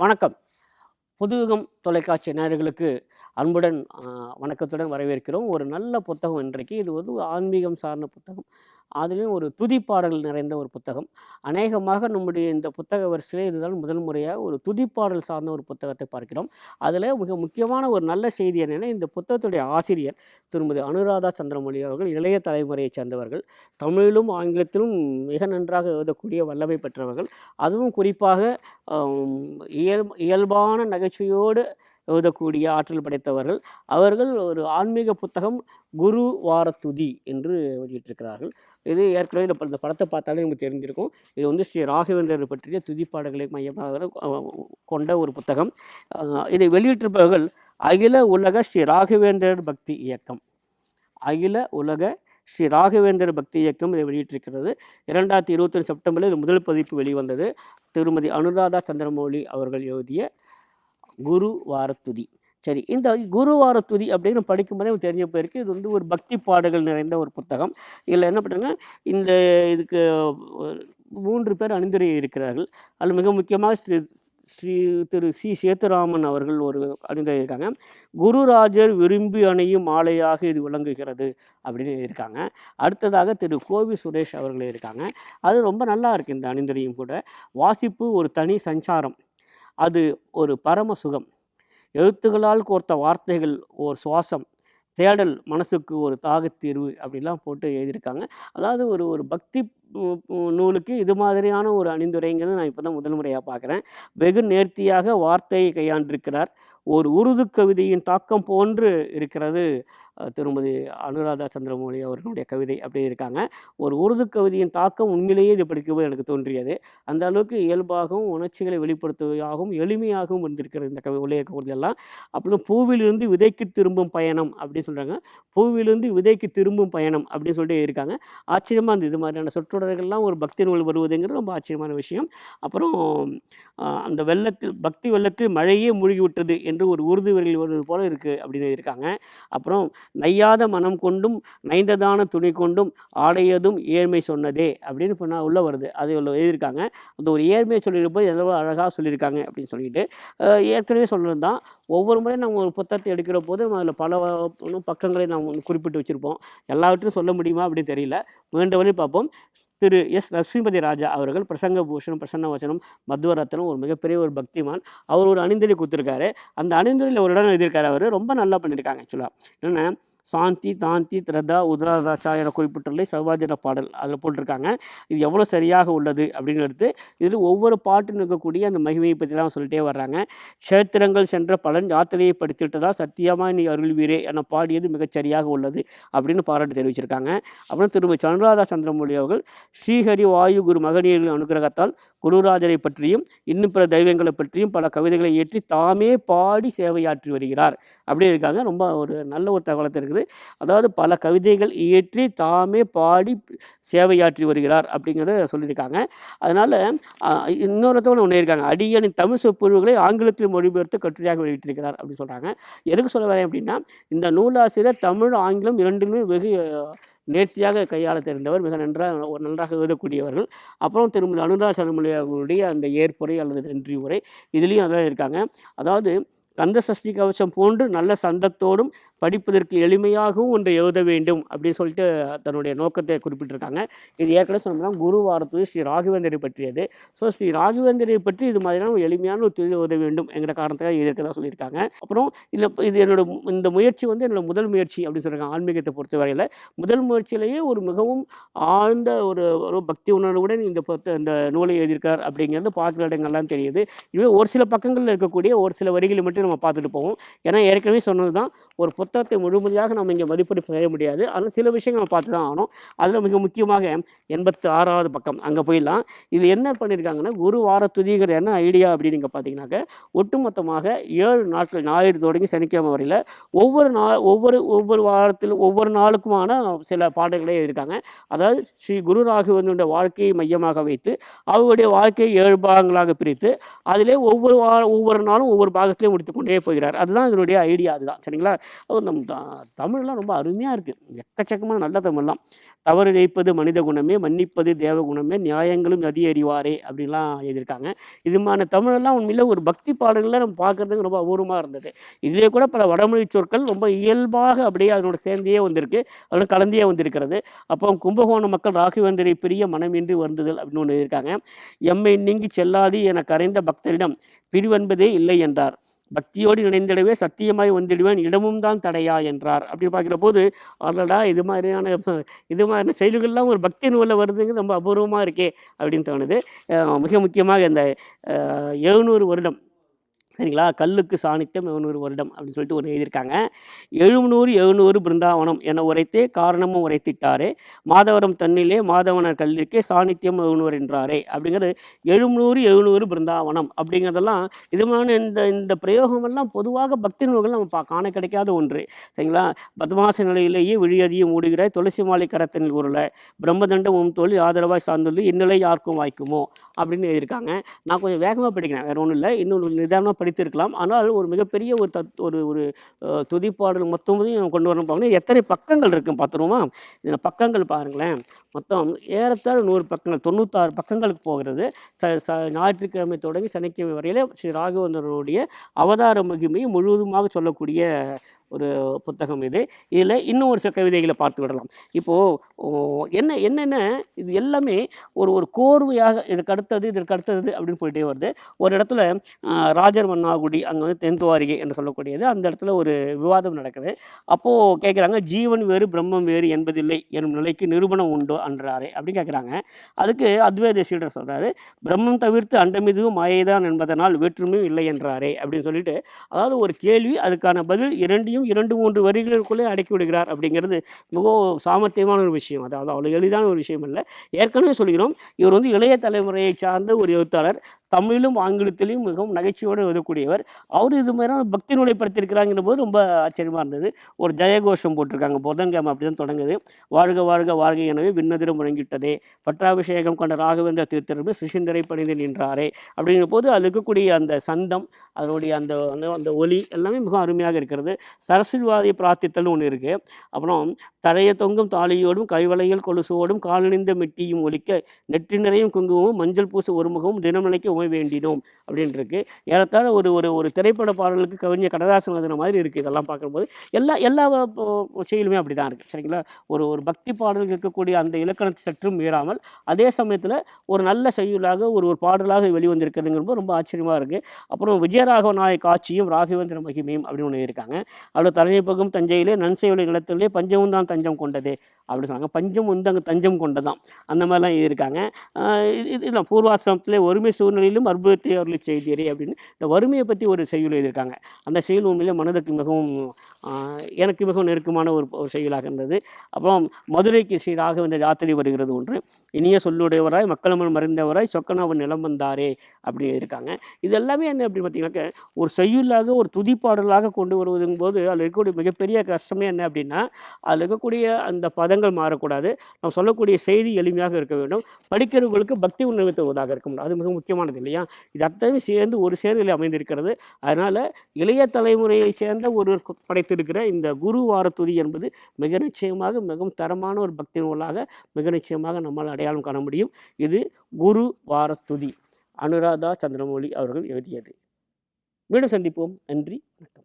வணக்கம். புதுயுகம் தொலைக்காட்சி நேயர்களுக்கு அன்புடன் வணக்கத்துடன் வரவேற்கிறோம். ஒரு நல்ல புத்தகம் இன்றைக்கு. இது வந்து ஆன்மீகம் சார்ந்த புத்தகம். அதிலும் ஒரு துதிப்பாடல் நிறைந்த ஒரு புத்தகம். அநேகமாக நம்முடைய இந்த புத்தக வரிசையிலே இதுதான் முதல் முறையாக ஒரு துதிப்பாடல் சார்ந்த ஒரு புத்தகத்தை பார்க்கிறோம். அதில் மிக முக்கியமான ஒரு நல்ல செய்தி என்னென்னா, இந்த புத்தகத்துடைய ஆசிரியர் திருமதி அனுராதா சந்திரமௌலி அவர்கள் இளைய தலைமுறையைச் சேர்ந்தவர்கள். தமிழிலும் ஆங்கிலத்திலும் மிக நன்றாக எழுதக்கூடிய வல்லமை பெற்றவர்கள். அதுவும் குறிப்பாக இயல்பான நகைச்சுவையோடு எழுதக்கூடிய ஆற்றல் படைத்தவர்கள். அவர்கள் ஒரு ஆன்மீக புத்தகம் குரு வாரத்துதி என்று வெளியிட்டிருக்கிறார்கள். இது ஏற்கனவே இந்த படத்தை பார்த்தாலே நமக்கு தெரிஞ்சிருக்கும். இது வந்து ஸ்ரீ ராகவேந்திரர் பற்றிய துதிப்பாடல்களை மையமாக கொண்ட ஒரு புத்தகம். இதை வெளியிட்டிருப்பவர்கள் அகில உலக ஸ்ரீ ராகவேந்திரர் பக்தி இயக்கம். அகில உலக ஸ்ரீ ராகவேந்திர பக்தி இயக்கம் இதை வெளியிட்டிருக்கிறது. 2021 செப்டம்பரில் இது முதல் பதிப்பு வெளிவந்தது. திருமதி அனுராதா சந்திரமௌலி அவர்கள் எழுதிய குரு வாரத்துதி. சரி, இந்த குரு வாரத்துதி அப்படின்னு படிக்கும்போதே தெரிஞ்ச போயிருக்கு. இது வந்து ஒரு பக்தி பாடல்கள் நிறைந்த ஒரு புத்தகம். இதில் என்ன பண்ணுறாங்க, இதுக்கு 3 பேர் அணிந்துரை இருக்கிறார்கள். அதில் மிக முக்கியமாக திரு சி சேத்துராமன் அவர்கள் ஒரு அணிந்துரை இருக்காங்க. குருராஜர் விரும்பி அணையும் மாலையாக இது விளங்குகிறது அப்படின்னு இருக்காங்க. அடுத்ததாக திரு கோவி சுரேஷ் அவர்கள் இருக்காங்க. அது ரொம்ப நல்லா இருக்குது. இந்த அணிந்துரையும் கூட வாசிப்பு ஒரு தனி சஞ்சாரம், அது ஒரு பரம சுகம், எழுத்துக்களால் கோர்த்த வார்த்தைகள் ஓர் சுவாசம், தேடல் மனசுக்கு ஒரு தாகத்தீர்வு அப்படிலாம் போட்டு எழுதியிருக்காங்க. அதாவது ஒரு பக்தி நூலுக்கு இது மாதிரியான ஒரு அணிந்துரைங்கிறது நான் இப்போ தான் முதல் முறையாக பார்க்குறேன். வெகு நேர்த்தியாக வார்த்தையை கையாண்டிருக்கிறார். ஒரு உருது கவிதையின் தாக்கம் போன்று இருக்கிறது திருமதி அனுராதா சந்திரமௌலி அவர்களுடைய கவிதை அப்படி இருக்காங்க. ஒரு உருது கவிதையின் தாக்கம் உண்மையிலேயே இது படிக்கும்போது எனக்கு தோன்றியது. அந்த அளவுக்கு இயல்பாகவும் உணர்ச்சிகளை வெளிப்படுத்துவதாகவும் எளிமையாகவும் இருந்திருக்கிறது இந்த உள்ளே இருக்கக்கூடியதெல்லாம். அப்புறம் பூவிலிருந்து விதைக்கு திரும்பும் பயணம் அப்படின்னு சொல்கிறாங்க. பூவிலிருந்து விதைக்கு திரும்பும் பயணம் அப்படின்னு சொல்லிட்டு இருக்காங்க. ஆச்சரியமாக இருந்தது. இது மாதிரியான சொற்றொடர்கள்லாம் ஒரு பக்தி நூல் வருவதுங்கிறது ரொம்ப ஆச்சரியமான விஷயம். அப்புறம் அந்த பக்தி வெள்ளத்தில் மழையே மூழ்கிவிட்டது என்று ஒரு உருது வரியில் வருவது போல இருக்குது அப்படின்னு இருக்காங்க. அப்புறம் நையாத மனம் கொண்டும் நைந்ததான துணி கொண்டும் ஆடையதும் ஏழ்மை சொன்னதே அப்படின்னு இப்போ உள்ள வருது. அது எழுதியிருக்காங்க. அந்த ஒரு ஏழ்மையை சொல்லியிருப்போது எவ்வளோ அழகாக சொல்லியிருக்காங்க அப்படின்னு சொல்லிட்டு ஏற்கனவே சொல்கிறது தான். ஒவ்வொரு முறையும் நம்ம ஒரு புத்தகத்தை எடுக்கிற போது அதில் பல பக்கங்களை நாம் குறிப்பிட்டு வச்சுருப்போம். எல்லாவற்றையும் சொல்ல முடியுமா அப்படின்னு தெரியல. மீண்டவரை பார்ப்போம். திரு எஸ் லட்சுமிபதி ராஜா அவர்கள் பிரசங்க பூஷணம், பிரசன்ன வச்சனம், மத்வரத்னம் ஒரு மிகப்பெரிய ஒரு பக்திமான். அவர் ஒரு அணிந்துரை கொடுத்துருக்காரு. அந்த அணிந்துரையில் ஒரு இடம் எழுதியிருக்காரு. அவர் ரொம்ப நல்லா பண்ணியிருக்காங்க. ஆக்சுவலாக என்னென்னா, சாந்தி தாந்தி திரதா உதராதாச்சா என குறிப்பிட்டுள்ள சர்வாஜன பாடல் அதில் போட்டிருக்காங்க. இது எவ்வளோ சரியாக உள்ளது அப்படின்னு எடுத்து இதில் ஒவ்வொரு பாட்டில் இருக்கக்கூடிய அந்த மகிமையை பற்றிலாம் சொல்லிட்டே வர்றாங்க. க்ஷேத்திரங்கள் சென்ற பலன் யாத்திரையை படித்துவிட்டதா சத்தியமாக நீ அருள்வீரே என பாடியது மிகச்சரியாக உள்ளது அப்படின்னு பாராட்டு தெரிவிச்சிருக்காங்க. அப்புறம் திருமதி அனுராதா சந்திரமௌலி அவர்கள் ஸ்ரீஹரி வாயு குரு மகனியர்களின் அனுகிரகத்தால் குருராஜரை பற்றியும் இன்னும் பிற தெய்வங்களை பற்றியும் பல கவிதைகளை ஏற்றி தாமே பாடி சேவையாற்றி வருகிறார் அப்படி இருக்காங்க. ரொம்ப ஒரு நல்ல ஒரு தகவலத்தை இருக்குது. அதாவது பல கவிதைகள் இயற்றி தாமே பாடி சேவையாற்றி வருகிறார் அப்படிங்கிறத சொல்லியிருக்காங்க. அதனால் இன்னொருத்தவங்க ஒன்று இருக்காங்க. அடியனின் தமிழ் சொற்பொழிவுகளை ஆங்கிலத்தில் மொழிபெயர்த்து கட்டுரையாக வெளியிட்டிருக்கிறார் அப்படின்னு சொல்கிறாங்க. எதுக்கு சொல்ல வரேன் அப்படின்னா, இந்த நூலாசிரியர் தமிழ் ஆங்கிலம் இரண்டிலுமே வெகு நேர்த்தியாக கையாள தெரிந்தவர், மிக நன்றாக எழுதக்கூடியவர்கள். அப்புறம் திருமதி அனுராதா சந்திரமௌலி அவர்களுடைய அந்த ஏற்புரை அல்லது நன்றி உரை இதுலேயும் அதான் இருக்காங்க. அதாவது கந்த சஷ்டி கவசம் போன்று நல்ல சந்தத்தோடும் படிப்பதற்கு எளிமையாகவும் ஒன்றை எழுத வேண்டும் அப்படின்னு சொல்லிட்டு தன்னுடைய நோக்கத்தை குறிப்பிட்டிருக்காங்க. இது ஏற்கனவே சொன்னோம்னா குரு வாரத்துதி ஸ்ரீ ராகவேந்தரை பற்றியது. ஸோ ஸ்ரீ ராகவேந்தரை பற்றி இது மாதிரியான எளிமையான ஒரு தொழில் எழுத வேண்டும் என்கிற காரணத்துக்காக இது இருக்கிறதா சொல்லியிருக்காங்க. அப்புறம் இது இந்த முயற்சி வந்து என்னோட முதல் முயற்சி அப்படின்னு சொல்கிறாங்க. ஆன்மீகத்தை பொறுத்தவரையில் முதல் முயற்சியிலேயே ஒரு மிகவும் ஆழ்ந்த ஒரு பக்தி உணர்வுடன் இந்த நூலை எழுதியிருக்கார் அப்படிங்கிறது பார்க்குற இடங்கள்லாம் தெரியுது. இதுவே ஒரு சில பக்கங்களில் இருக்கக்கூடிய ஒரு சில வரிகளை மட்டும் நம்ம பார்த்துட்டு போவோம். ஏன்னா ஏற்கனவே சொன்னது தான், ஒரு புத்தகத்தை முழுமையாக நம்ம இங்கே மதிப்பீடு செய்ய முடியாது. ஆனால் சில விஷயங்கள் நம்ம பார்த்து தான் ஆகணும். அதில் மிக முக்கியமாக 86வது பக்கம் அங்கே போயிடலாம். இது என்ன பண்ணியிருக்காங்கன்னா, குரு வாரத்துதிங்கிற என்ன ஐடியா அப்படின்னு நீங்கள் பார்த்தீங்கன்னாக்க, ஒட்டுமொத்தமாக 7 நாட்கள் ஞாயிறு தொடங்கி சனிக்கிழமை வரையில் ஒவ்வொரு வாரத்திலும் ஒவ்வொரு நாளுக்குமான சில பாடல்களே இருக்காங்க. அதாவது ஸ்ரீ குரு ராகவேந்திரனுடைய வாழ்க்கையை மையமாக வைத்து அவருடைய வாழ்க்கையை 7 பாகங்களாக பிரித்து அதிலே ஒவ்வொரு நாளும் ஒவ்வொரு பாகத்திலையும் முடித்துக்கொண்டே போகிறார். அதுதான் இதனுடைய ஐடியா. அதுதான் சரிங்களா. நம் தமிழ்லாம் ரொம்ப அருமையாக இருக்குது, எக்கச்சக்கமான நல்ல தமிழ்லாம். தவறு இழைப்பது மனித குணமே, மன்னிப்பது தேவ குணமே, நியாயங்களும் அதி அறிவாரே அப்படின்லாம் எழுதியிருக்காங்க. இதுமான தமிழெல்லாம் உண்மையில ஒரு பக்தி பாடல்களை நம்ம பார்க்குறதுக்கு ரொம்ப அபூர்வமாக இருந்தது. இதிலே கூட பல வடமொழி சொற்கள் ரொம்ப இயல்பாக அப்படியே அதனோட சேர்ந்தே வந்திருக்கு, அதோட கலந்தே வந்திருக்கிறது. அப்போ கும்பகோணம் மக்கள் ராகவேந்தரை பிரிய மனமின்றி வருந்துதல் அப்படின்னு ஒன்று இருக்காங்க. எம்மை நீங்கி செல்லாது என கரைந்த பக்தரிடம் பிரிவென்பதே இல்லை என்றார். பக்தியோடு இணைந்திடவே சத்தியமாய் வந்திடுவேன், இடமும் தான் தடையா என்றார். அப்படி பார்க்குற போது அடடா, இது மாதிரியான செயல்கள்லாம் ஒரு பக்தி நூலில் வருதுங்கிறது ரொம்ப அபூர்வமாக இருக்கே அப்படின்னு தோணுது. மிக முக்கியமாக இந்த 700 வருடம் சரிங்களா, கல்லுக்கு சாணித்தியம் 700 வருடம் அப்படின்னு சொல்லிட்டு ஒன்று எழுதியிருக்காங்க. 700 பிருந்தாவனம் என உரைத்தே காரணமும் உரைத்திட்டாரே, மாதவரம் தன்னிலே மாதவனர் கல்லிற்கே சாணித்தியம் 700 என்றாரே அப்படிங்கிறது 700 பிருந்தாவனம் அப்படிங்கிறதெல்லாம் இதுமான இந்த பிரயோகமெல்லாம் பொதுவாக பக்தி நூல்கள் நம்ம காண கிடைக்காத ஒன்று. சரிங்களா, பத்மாச நிலையிலேயே விழியதியும் மூடுகிற துளசி மாலை கரத்தனில் உருள பிரம்மதண்டம் தோழி ஆதரவாய் சார்ந்துள்ளது இந்நிலை யாருக்கும் வாய்க்குமோ அப்படின்னு எழுதியிருக்காங்க. நான் கொஞ்சம் வேகமாக படிக்கிறேன், வேறு ஒன்றும் இல்லை, இன்னும் நிதானமாக படித்திருக்கலாம். ஆனால் ஒரு மிகப்பெரிய ஒரு துதிப்பாடல் மொத்தத்தையும் கொண்டு வரணும். பாருங்கள் எத்தனை பக்கங்கள் இருக்குன்னு பார்த்துருவோமா. இதில் பக்கங்கள் பாருங்களேன், மொத்தம் ஏறத்தாழ 100 பக்கங்கள், 96 பக்கங்களுக்கு போகிறது. ஞாயிற்றுக்கிழமை தொடங்கி சனிக்கிழமை வரையில் ஸ்ரீ ராகவேந்திரனுடைய அவதார மகிமையை முழுவதுமாக சொல்லக்கூடிய ஒரு புத்தகம் இது. இதில் இன்னும் ஒரு சில கவிதைகளை பார்த்து விடலாம். இப்போது என்னென்ன இது எல்லாமே ஒரு கோர்வையாக இதற்கு அடுத்தது அப்படின்னு போயிட்டே வருது. ஒரு இடத்துல ராஜர் மன்னாகுடி அங்கே வந்து தென்துவாரிகை என்று சொல்லக்கூடியது, அந்த இடத்துல ஒரு விவாதம் நடக்குது. அப்போது கேட்குறாங்க, ஜீவன் வேறு பிரம்மம் வேறு என்பதில்லை எனும் நிலைக்கு நிரூபணம் உண்டோ அன்றாரே அப்படின்னு கேட்குறாங்க. அதுக்கு அத்வைத சீடர் சொல்கிறாரு, பிரம்மம் தவிர்த்து அண்டமிதுவும் மாயைதான் என்பதனால் வேற்றுமையும் இல்லை என்றாரே அப்படின்னு சொல்லிட்டு, அதாவது ஒரு கேள்வி அதுக்கான பதில் 2-3 வரிகளுக்குள்ளே அடக்கி விடுகிறார். அப்படிங்கிறது மிகவும் சாமர்த்தியமான ஒரு விஷயம். அதாவது அவ்வளோ எளிதான ஒரு விஷயம் இல்லை. ஏற்கனவே சொல்கிறோம், இவர் வந்து இளைய தலைமுறையை சார்ந்த ஒரு எழுத்தாளர், தமிழிலும் ஆங்கிலத்திலையும் மிகவும் நகைச்சுவையோடு எழுதக்கூடியவர். அவர் இது மாதிரியான பக்தி நூலை படுத்திருக்கிறாங்கிற போது ரொம்ப ஆச்சரியமாக இருந்தது. ஒரு ஜெயகோஷம் போட்டிருக்காங்க, புதன்கிழமை அப்படி தான் தொடங்குது. வாழ்க வாழ்க வாழ்க எனவே விண்ணதிரம் முழங்கிட்டதே, பட்டாபிஷேகம் கொண்ட ராகவேந்திர தீர்த்தரமே சுஷிந்தரை பணிந்து நின்றாரே அப்படிங்கிற போது அதில் இருக்கக்கூடிய அந்த சந்தம், அதனுடைய அந்த ஒலி எல்லாமே மிக அருமையாக இருக்கிறது. சரஸ்வதிவாதியை பிரார்த்தித்தல்னு ஒன்று இருக்குது. அப்புறம் தழைய தொங்கும் தாலியோடும் கைவளையல் கொலுசோடும் காலணிந்த மெட்டியும் ஒலிக்க நெற்றி நிறையும் குங்குமமும் மஞ்சள் பூசு ஒருமுகமும் தினமலைக்கு உமை வேண்டினோம் அப்படின்ட்டு இருக்குது. ஏறத்தாழ ஒரு திரைப்பட பாடலுக்கு கவிஞர் கண்ணதாசன் எழுதின மாதிரி இருக்குது. இதெல்லாம் பார்க்கும்போது எல்லா செயலுமே அப்படி தான் இருக்குது. சரிங்களா, ஒரு பக்தி பாடலுக்கு இருக்கக்கூடிய அந்த இலக்கணத்தை சற்றும் மீறாமல் அதே சமயத்தில் ஒரு நல்ல செய்யுளாக ஒரு பாடலாக வெளிவந்திருக்கிறதுங்கிறது ரொம்ப ஆச்சரியமாக இருக்குது. அப்புறம் விஜயராகவ நாயக் ஆட்சியும் ராகவேந்திர மகிமையும் அப்படின்னு ஒன்று இருக்காங்க. அவ்வளோ தலைமைப்பகும் தஞ்சையிலே நன்செய்வலை நிலத்திலே பஞ்சமும் தான் தஞ்சம் கொண்டது அப்படின்னு சொன்னாங்க. பஞ்சம் வந்து அங்கே தஞ்சம் கொண்டதான், அந்த மாதிரிலாம் இருக்காங்க. இது பூர்வாசிரமத்திலே ஒருமை சூழ்நிலையிலும் அற்புதத்தை அவர்களை செய்தீரே அப்படின்னு இந்த வறுமையை பற்றி ஒரு செய்யுள் எழுதியிருக்காங்க. அந்த செய்யுள் உண்மையிலே மனதுக்கு மிகவும் எனக்கு மிகவும் நெருக்கமான ஒரு செய்யுளாக இருந்தது. அப்புறம் மதுரைக்கு ஸ்ரீ ராகவேந்திர யாத்திரை வருகிறது ஒன்று, இனிய சொல்லுடையவராய் மக்களமன் மறைந்தவராய் சொக்கனாவன் நிலம் வந்தாரே அப்படி இருக்காங்க. இது எல்லாமே என்ன அப்படின்னு பார்த்தீங்கன்னாக்க ஒரு செய்யுளாக ஒரு துதிப்பாடலாக கொண்டு வருவதும் போது அதில் இருக்கக்கூடிய மிகப்பெரிய கஷ்டமே என்ன அப்படின்னா, அதில் இருக்கக்கூடிய அந்த பதங்கள் மாறக்கூடாது, நம்ம சொல்லக்கூடிய செய்தி எளிமையாக இருக்க வேண்டும், படிக்கிறவங்களுக்கு பக்தி உணர்வு தருவதாக இருக்க முடியும். அது மிக முக்கியமானது இல்லையா. இது அத்தனையும் சேர்ந்து ஒரு சேர்வில் அமைந்திருக்கிறது. அதனால் இளைய தலைமுறையை சேர்ந்த ஒருவர் படைத்திருக்கிற இந்த குரு வாரத்துதி என்பது மிக நிச்சயமாக மிகவும் தரமான ஒரு பக்தி நூலாக மிக நிச்சயமாக நம்மால் அடையாளம் காண முடியும். இது குரு வாரத்துதி, அனுராதா சந்திரமௌலி அவர்கள் எழுதியது. மீண்டும் சந்திப்போம். நன்றி, வணக்கம்.